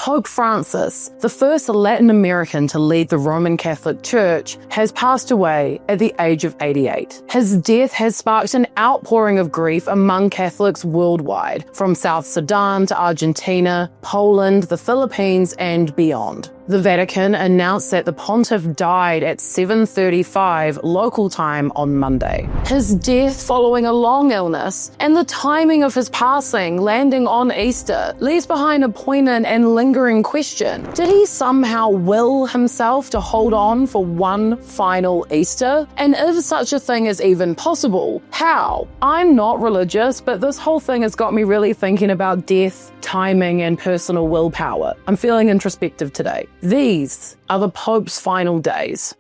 Pope Francis, the first Latin American to lead the Roman Catholic Church, has passed away at the age of 88. His death has sparked an outpouring of grief among Catholics worldwide, from South Sudan to Argentina, Poland, the Philippines, and beyond. The Vatican announced that the pontiff died at 7:35 local time on Monday. His death following a long illness and the timing of his passing landing on Easter leaves behind a poignant and lingering question. Did he somehow will himself to hold on for one final Easter? And if such a thing is even possible, how? I'm not religious, but this whole thing has got me really thinking about death, timing, and personal willpower. I'm feeling introspective today. These are the Pope's final days.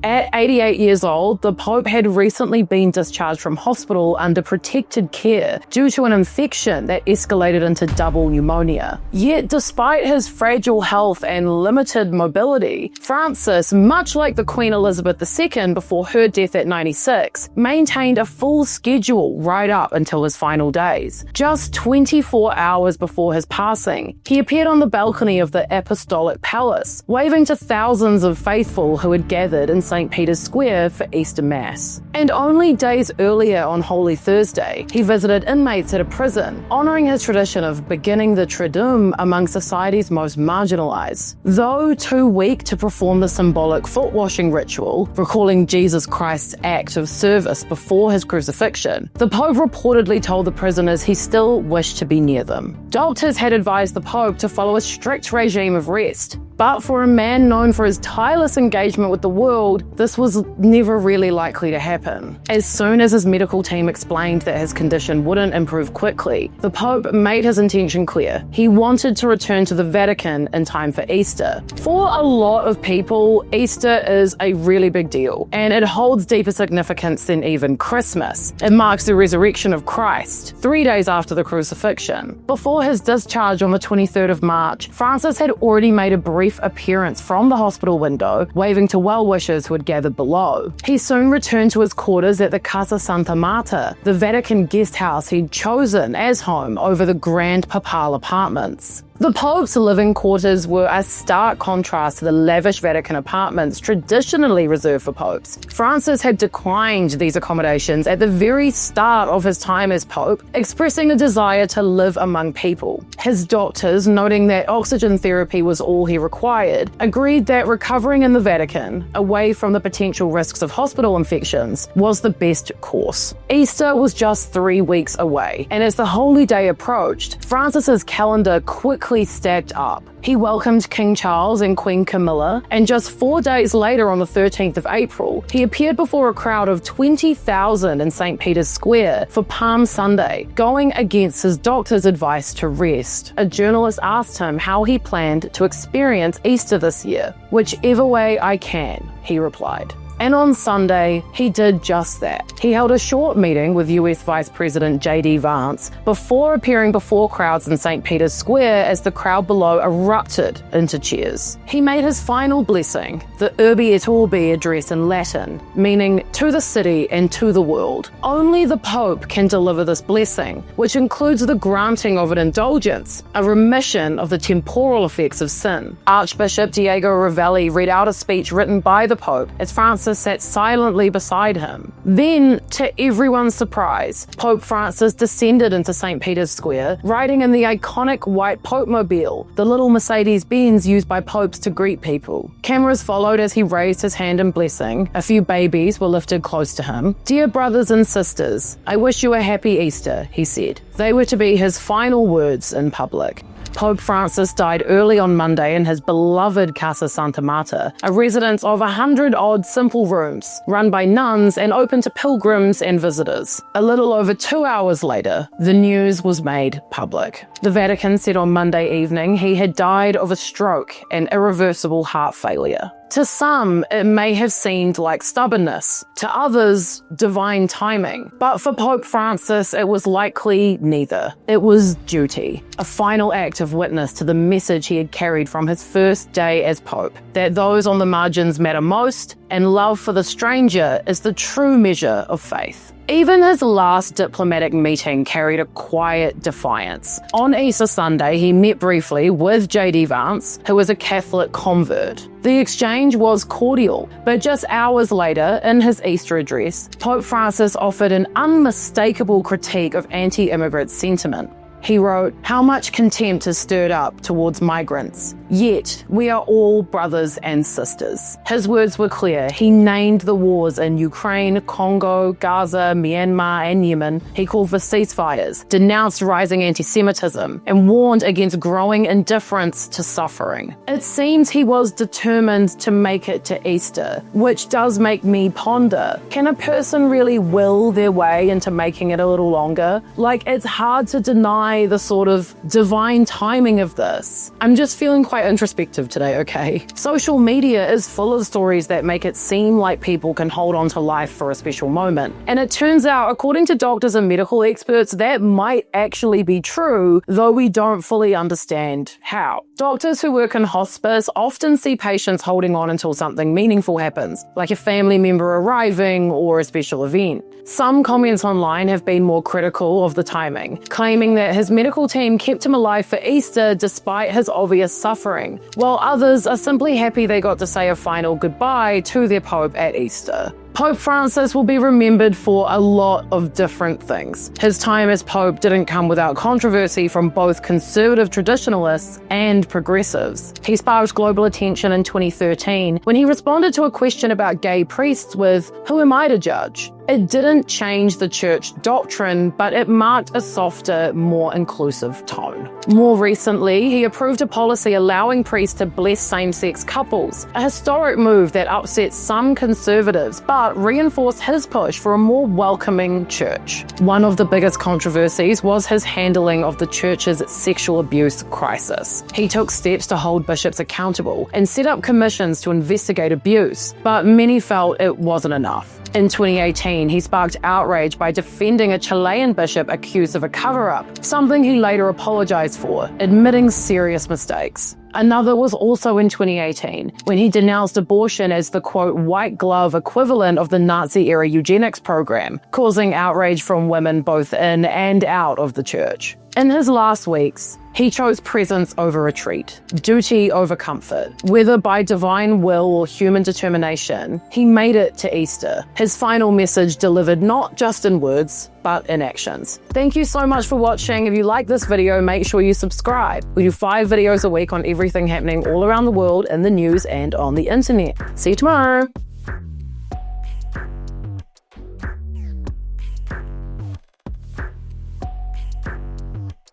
At 88 years old, the Pope had recently been discharged from hospital under protected care due to an infection that escalated into double pneumonia. Yet, despite his fragile health and limited mobility, Francis, much like the Queen Elizabeth II before her death at 96, maintained a full schedule right up until his final days. Just 24 hours before his passing, he appeared on the balcony of the Apostolic Palace, waving to thousands of faithful who had gathered in St. Peter's Square for Easter Mass. And only days earlier on Holy Thursday, he visited inmates at a prison, honouring his tradition of beginning the Triduum among society's most marginalised. Though too weak to perform the symbolic foot-washing ritual, recalling Jesus Christ's act of service before his crucifixion, the Pope reportedly told the prisoners he still wished to be near them. Doctors had advised the Pope to follow a strict regime of rest, but for a man known for his tireless engagement with the world, this was never really likely to happen. As soon as his medical team explained that his condition wouldn't improve quickly, the Pope made his intention clear. He wanted to return to the Vatican in time for Easter. For a lot of people, Easter is a really big deal, and it holds deeper significance than even Christmas. It marks the resurrection of Christ, 3 days after the crucifixion. Before his discharge on the 23rd of March, Francis had already made a brief appearance from the hospital window, waving to well-wishers who had gathered below. He soon returned to his quarters at the Casa Santa Marta, the Vatican guest house he'd chosen as home over the grand papal apartments. The Pope's living quarters were a stark contrast to the lavish Vatican apartments traditionally reserved for popes. Francis had declined these accommodations at the very start of his time as Pope, expressing a desire to live among people. His doctors, noting that oxygen therapy was all he required, agreed that recovering in the Vatican, away from the potential risks of hospital infections, was the best course. Easter was just 3 weeks away, and as the holy day approached, Francis's calendar quickly stacked up. He welcomed King Charles and Queen Camilla, and just 4 days later on the 13th of April, he appeared before a crowd of 20,000 in St. Peter's Square for Palm Sunday, going against his doctor's advice to rest. A journalist asked him how he planned to experience Easter this year. "Whichever way I can," he replied. And on Sunday, he did just that. He held a short meeting with US Vice President J.D. Vance before appearing before crowds in St. Peter's Square as the crowd below erupted into cheers. He made his final blessing, the Urbi et Orbi address in Latin, meaning to the city and to the world. Only the Pope can deliver this blessing, which includes the granting of an indulgence, a remission of the temporal effects of sin. Archbishop Diego Ravelli read out a speech written by the Pope as Francis sat silently beside him. Then, to everyone's surprise, Pope Francis descended into St. Peter's Square, riding in the iconic white Pope-mobile, the little Mercedes-Benz used by popes to greet people. Cameras followed as he raised his hand in blessing. A few babies were lifted close to him. "Dear brothers and sisters, I wish you a happy Easter," he said. They were to be his final words in public. Pope Francis died early on Monday in his beloved Casa Santa Marta, a residence of 100-odd simple rooms, run by nuns and open to pilgrims and visitors. A little over 2 hours later, the news was made public. The Vatican said on Monday evening he had died of a stroke and irreversible heart failure. To some, it may have seemed like stubbornness. To others, divine timing. But for Pope Francis, it was likely neither. It was duty, a final act of witness to the message he had carried from his first day as Pope, that those on the margins matter most, and love for the stranger is the true measure of faith. Even his last diplomatic meeting carried a quiet defiance. On Easter Sunday, he met briefly with J.D. Vance, who was a Catholic convert. The exchange was cordial, but just hours later, in his Easter address, Pope Francis offered an unmistakable critique of anti-immigrant sentiment. He wrote, "How much contempt is stirred up towards migrants. Yet, we are all brothers and sisters." His words were clear. He named the wars in Ukraine, Congo, Gaza, Myanmar, and Yemen. He called for ceasefires, denounced rising anti-Semitism, and warned against growing indifference to suffering. It seems he was determined to make it to Easter, which does make me ponder, can a person really will their way into making it a little longer? Like, it's hard to deny the sort of divine timing of this. I'm just feeling quite introspective today, okay? Social media is full of stories that make it seem like people can hold on to life for a special moment. And it turns out, according to doctors and medical experts, that might actually be true, though we don't fully understand how. Doctors who work in hospice often see patients holding on until something meaningful happens, like a family member arriving or a special event. Some comments online have been more critical of the timing, claiming that his medical team kept him alive for Easter despite his obvious suffering, while others are simply happy they got to say a final goodbye to their Pope at Easter. Pope Francis will be remembered for a lot of different things. His time as Pope didn't come without controversy from both conservative traditionalists and progressives. He sparked global attention in 2013 when he responded to a question about gay priests with, "Who am I to judge?" It didn't change the church doctrine, but it marked a softer, more inclusive tone. More recently, he approved a policy allowing priests to bless same-sex couples, a historic move that upset some conservatives, but reinforced his push for a more welcoming church. One of the biggest controversies was his handling of the church's sexual abuse crisis. He took steps to hold bishops accountable and set up commissions to investigate abuse, but many felt it wasn't enough. In 2018, he sparked outrage by defending a Chilean bishop accused of a cover-up, something he later apologized for, admitting serious mistakes. Another was also in 2018, when he denounced abortion as the, quote, white glove equivalent of the Nazi-era eugenics program, causing outrage from women both in and out of the church. In his last weeks, he chose presence over retreat, duty over comfort. Whether by divine will or human determination, he made it to Easter. His final message delivered not just in words, but in actions. Thank you so much for watching. If you like this video, make sure you subscribe. We do 5 videos a week on everything happening all around the world in the news and on the internet. See you tomorrow.